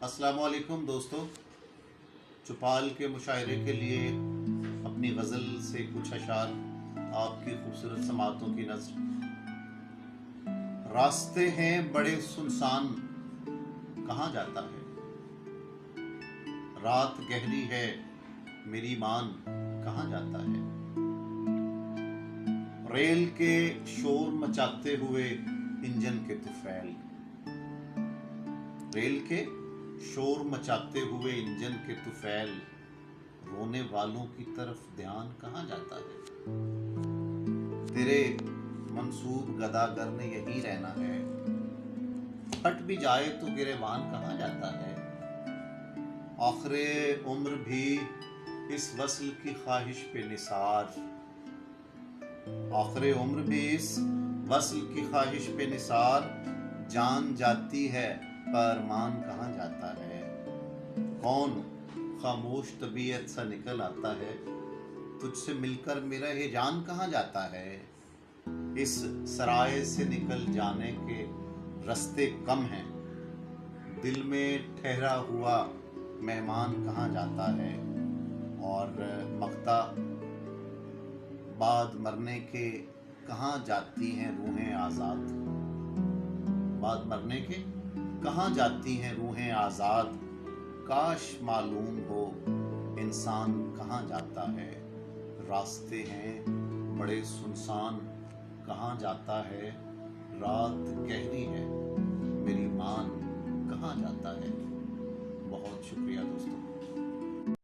السلام علیکم دوستو، چوپال کے مشاعرے کے لیے اپنی غزل سے کچھ اشعار آپ کی خوبصورت سماعتوں کی نظر۔ راستے ہیں بڑے سنسان، کہاں جاتا ہے؟ رات گہری ہے میری مان، کہاں جاتا ہے؟ ریل کے شور مچاتے ہوئے انجن کے طفیل، ریل کے شور مچاتے ہوئے انجن کے طفیل، رونے والوں کی طرف دھیان کہاں جاتا ہے؟ تیرے منصوب گداگر نے یہی رہنا ہے، پھٹ بھی جائے تو گریبان کہاں جاتا ہے؟ آخر عمر بھی اس وصل کی خواہش پہ نثار، آخر عمر بھی اس وصل کی خواہش پہ نثار، جان جاتی ہے ارمان کہاں جاتا ہے؟ کون خاموش طبیعت سا نکل آتا ہے، تجھ سے مل کر میرا یہ جان کہاں جاتا ہے؟ اس سرائے سے نکل جانے کے رستے کم ہیں، دل میں ٹھہرا ہوا مہمان کہاں جاتا ہے؟ اور مقتا بعد مرنے کے کہاں جاتی ہیں روحیں آزاد، بعد مرنے کے کہاں جاتی ہیں روحیں آزاد، کاش معلوم ہو انسان کہاں جاتا ہے؟ راستے ہیں بڑے سنسان، کہاں جاتا ہے؟ رات گہری ہے میری مان، کہاں جاتا ہے؟ بہت شکریہ دوستو۔